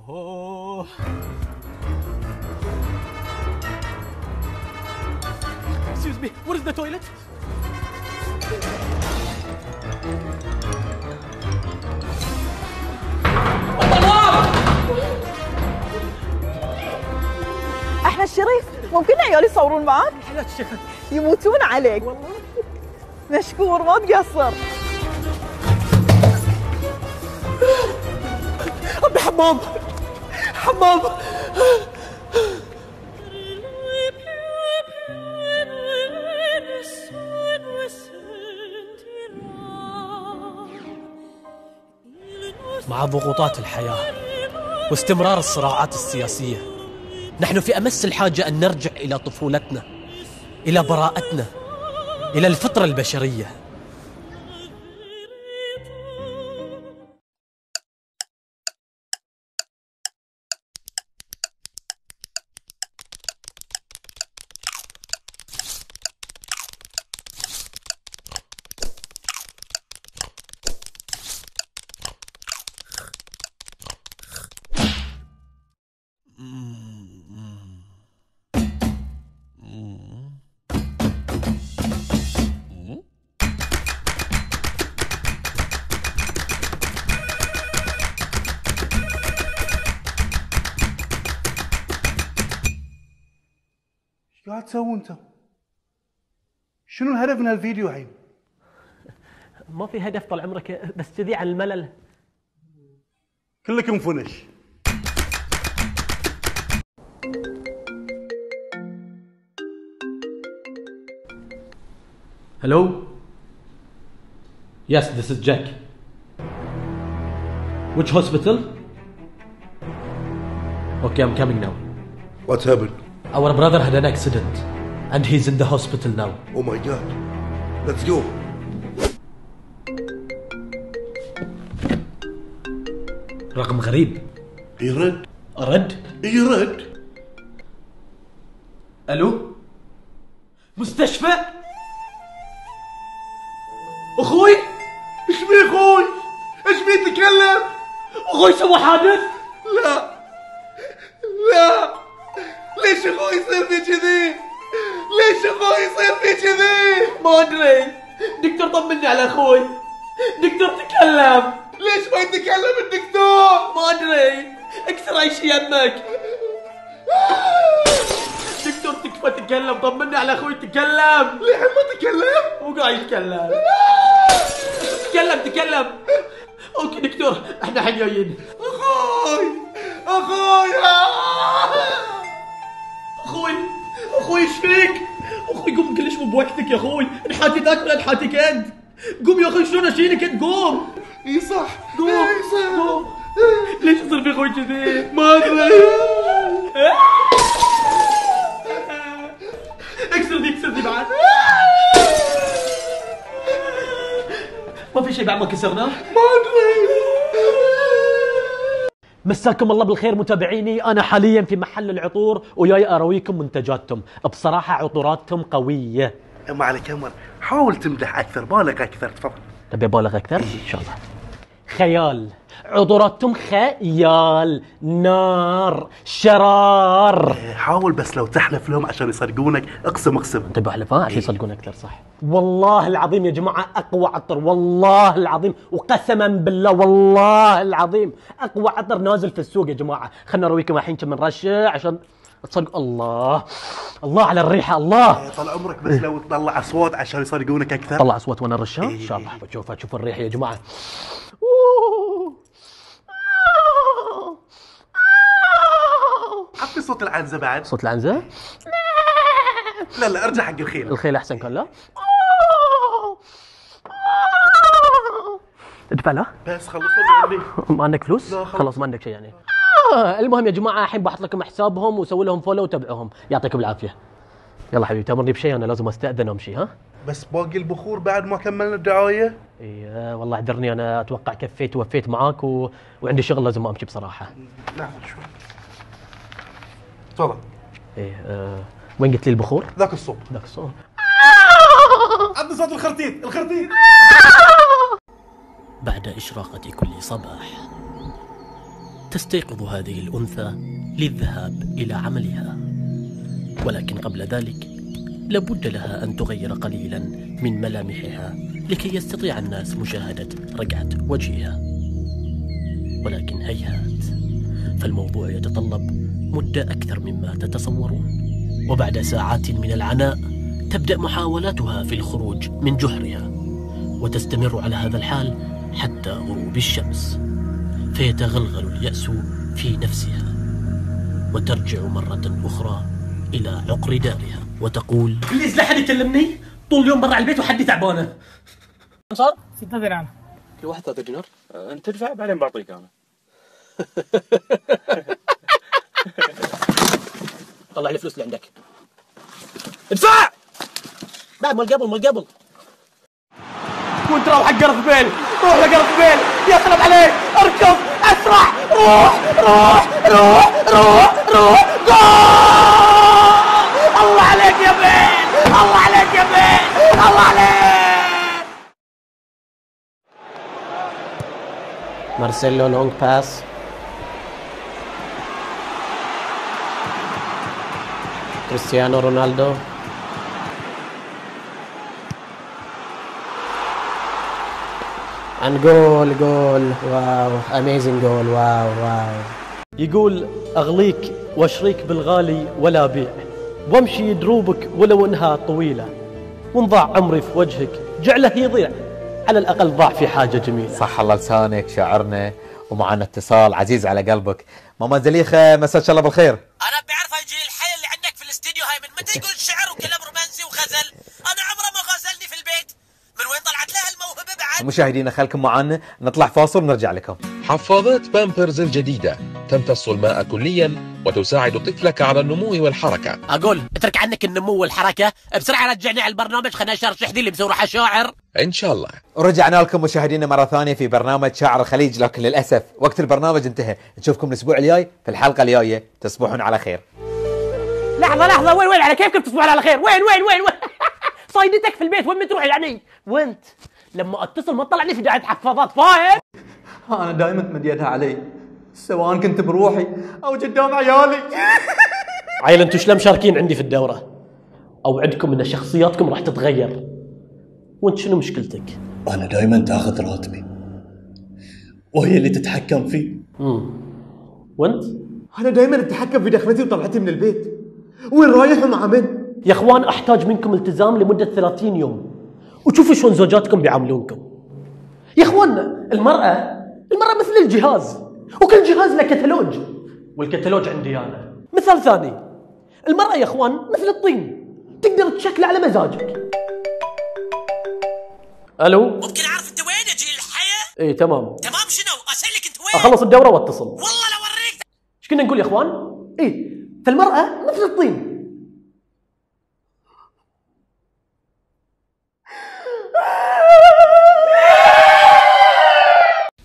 اوه Excuse me, what is the toilet? احنا الشريف ممكن عيال يصورون معك؟ حياك الشيخ يموتون عليك والله مشكور ما تقصر. ابي حمام حمام مع ضغوطات الحياة واستمرار الصراعات السياسية نحن في أمس الحاجة أن نرجع إلى طفولتنا، إلى براءتنا، إلى الفطرة البشرية. ايش قاعد تسوون انتم؟ شنو الهدف من هالفيديو الحين؟ ما في هدف طال عمرك، بس كذي عن الملل. كلكم فنش. Hello? Yes, this is Jack. Which hospital? Okay, I'm coming now. What happened? Our brother had an accident and he's in the hospital now. Oh my god. Let's go. رقم غريب. يرد. رد؟ يرد. الو؟ مستشفى؟ اخوي؟ ايش بيه اخوي؟ ايش بيه تتكلم؟ اخوي سوى حادث؟ لا لا ليش اخوي يصير في كذي؟ ليش اخوي يصير في كذي؟ ما ادري. دكتور طمني على اخوي. دكتور تكلم. ليش ما يتكلم الدكتور؟ ما ادري. اكسر اي شيء يمك. دكتور تكفى تكلم، طمني على اخوي تكلم. ليه ما تكلم؟ مو قاعد يتكلم. تكلم. اوكي دكتور احنا الحين جايين. اخوي اخوي ايش فيك؟ اخوي قوم كلش مو بوقتك يا اخوي، نحاتي ذاك ولا نحاتيك انت؟ قوم يا اخوي شلون اشيلك انت؟ قوم. اي صح قوم. ليش يصير في اخوي كذي؟ ما ادري. اكسر دي بعد. ما في شيء بعد ما كسرناه؟ ما ادري. مساكم الله بالخير متابعيني، انا حاليا في محل العطور وجاي ارويكم منتجاتهم. بصراحه عطوراتهم قويه. ما عليك عمر، حاول تمدح اكثر، بالغ اكثر، تفضل. تبي ابالغ اكثر؟ ان شاء الله. خيال، عطوراتهم خيال، نار، شرار. حاول بس لو تحلف لهم عشان يصدقونك، اقسم. طيب احلف عشان يصدقون اكثر، صح؟ والله العظيم يا جماعه اقوى عطر، والله العظيم وقسما بالله والله العظيم اقوى عطر نازل في السوق يا جماعه. خلنا نرويكم الحين كم رشه عشان تصدق. الله على الريحه. الله طال عمرك، بس لو تطلع اصوات عشان يصدقونك اكثر. طلع اصوات وانا رشها ان شاء الله. شوف الريحه يا جماعه. عطني صوت العنزه بعد. صوت العنزه؟ لا ارجع حق الخيل. الخيل احسن كان. لا ادفع له. بس خلصوا عندي. ما عندك فلوس؟ لا خلاص ما عندك شيء يعني. المهم يا جماعه الحين بحط لكم حسابهم وسوي لهم فولو وتابعوهم. يعطيكم العافيه. يلا حبيبي تامرني بشيء، انا لازم استاذن وامشي. ها بس باقي البخور بعد ما كملنا الدعايه. اي والله اعذرني، انا اتوقع كفيت ووفيت معاك وعندي شغل لازم امشي بصراحه. لحظه شوي. تفضل. ايه وين قلت لي البخور؟ ذاك الصوت. عطني صوت الخرتيت. بعد إشراقة كل صباح تستيقظ هذه الأنثى للذهاب إلى عملها، ولكن قبل ذلك لابد لها أن تغير قليلا من ملامحها لكي يستطيع الناس مشاهدة رقعة وجهها، ولكن هيهات، فالموضوع يتطلب مدة أكثر مما تتصورون. وبعد ساعات من العناء تبدأ محاولاتها في الخروج من جحرها، وتستمر على هذا الحال حتى غروب الشمس، فيتغلغل اليأس في نفسها وترجع مرة أخرى إلى عقر دارها وتقول: بليز لا حد يكلمني، طول اليوم برا على البيت وحدي تعبانة. صار 6 دينار كل واحد 3 دينار. انت تدفع بعدين بعطيك انا. طلع لي فلوس اللي عندك. ادفع بعد مال قبل. وانت روح حق قرف بيل، روح لقرف بيل، يطلب عليك، اركض اسرع، روح جول! الله عليك يا بيل، الله عليك يا بيل، الله عليك. مارسيلو لونج باس، كريستيانو رونالدو، عن جول واو، اميزنج جول، واو. يقول: اغليك واشريك بالغالي ولا بيع، وامشي دروبك ولو انها طويله، وان ضاع عمري في وجهك جعله يضيع، على الاقل ضاع في حاجه جميله. صح الله لسانك، شاعرنا ومعنا اتصال عزيز على قلبك. ماما زليخه مساك الله بالخير. انا بعرف يجي الحي اللي عندك في الاستديو هاي من متى يقول شعر وكلام رومانسي وغزل؟ انا عمره ما غزلني في البيت، من وين طلعت لها الموهبه بعد؟ مشاهدينا خلكم معنا، نطلع فاصل ونرجع لكم. حفاضات بامبرز الجديدة تمتص الماء كليا وتساعد طفلك على النمو والحركة. اقول اترك عنك النمو والحركه، بسرعه رجعني على البرنامج، خلينا نشرح ذي اللي مسوي شاعر. إن شاء الله. ورجعنا لكم مشاهدينا مرة ثانية في برنامج شاعر الخليج، لكن للأسف وقت البرنامج انتهى. نشوفكم الأسبوع الجاي في الحلقة الجاية، تصبحون على خير. لحظة، وين على كيفكم تصبحون على خير؟ وين صايدتك في البيت، وين بتروح يعني؟ وانت لما اتصل ما تطلعني في داعي حفاضات، فاهم؟ أنا دائما تمد يدها علي، سواء كنت بروحي أو قدام عيالي. عيل انتوا شلون مشاركين عندي في الدورة؟ اوعدكم ان شخصياتكم راح تتغير. وانت شنو مشكلتك؟ أنا دائما تاخذ راتبي وهي اللي تتحكم فيه. وانت؟ أنا دائما أتحكم في دخلتي وطلعتي من البيت، وين رايح ومع من. يا اخوان احتاج منكم التزام لمدة 30 يوم، وشوفوا شلون زوجاتكم بيعاملونكم. يا اخوان المرأة مثل الجهاز، وكل جهاز له كتالوج، والكتالوج عندي انا. مثال ثاني، المرأة يا اخوان مثل الطين، تقدر تشكله على مزاجك. الو، ممكن اعرف انت وين؟ اجي الحياه؟ ايه تمام شنو؟ اسالك انت وين؟ اخلص الدورة واتصل. والله لو اوريك. ايش كنا نقول يا اخوان؟ ايه، فالمرأة مثل الطين.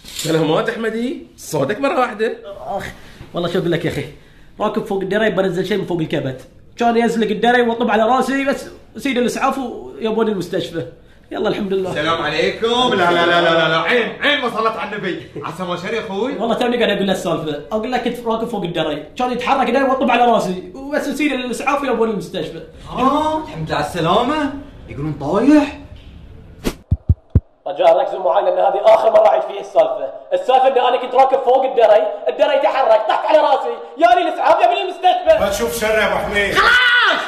سلامات احمدي، صوتك مره واحده. والله شو اقول لك يا اخي، راكب فوق الدري بنزل شيء من فوق الكبت، كان يزلق الدري واطب على راسي، بس سيد الاسعاف ويبوني المستشفى. يلا الحمد لله. السلام عليكم. لا عين ما صلت على النبي. عسى ما شر يا اخوي. والله توني قاعد اقول له السالفه، اقول لك كنت راكب فوق الدري، كان يتحرك الدري واطب على راسي، وبس سيد الاسعاف ويبوني المستشفى. الحمد لله على السلامة. يقولون طايح. رجاء ركزوا معي لان هذه اخر مره اعيد فيها السالفه ان انا كنت راكب فوق الدري تحرك، طحت على راسي، ياني الاسعاف يبني المستشفى. ما تشوف شر يا ابو حميد. خلاص.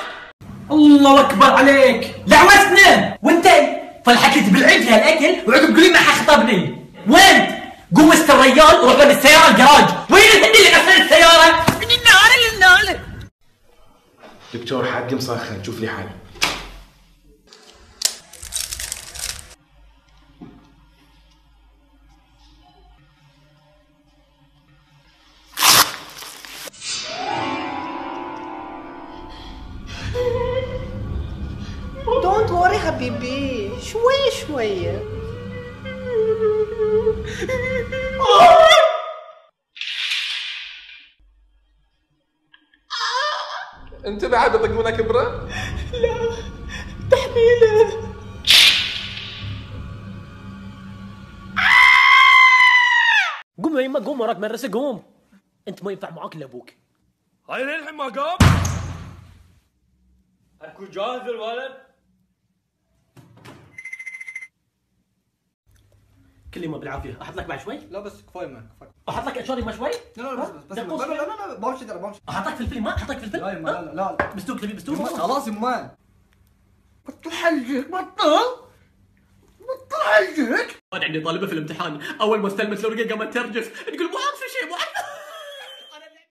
الله اكبر عليك، لعوزنا وانت فلحكيت بالعيد هالاكل وعقب تقول لي ما خطبني. وين؟ قوم است الرجال وروح بالسياره الجراج. وين الهندي اللي غسل السياره؟ من النار. دكتور حقي مسخن، شوف لي حل. دونت وري حبيبي، شوية. انت بعد بطق منك ابره؟ لا، تحميله. قوم يا يما، قوم وراك مدرسه، قوم. انت ما ينفع معاك الا ابوك. هاي للحين ما قام. اكو جاهز الولد. كل يوم بالعافيه. احط لك بعد شوي؟ لا بس كفايه ما كفايه. احط لك اشاري ما شوي؟ لا لا بس دقوس لا شوي. لا لا ما بمشي ترى بمشي. احط لك فلفل ما احط لك فلفل؟ لا يما لا لا بستوك تبي بستوك؟ خلاص يما بطل حلقك بطل حلقك. عندي طالبه في الامتحان اول ما استلمت الورقه قامت ترجف تقول مو عارفه شيء مو عارفه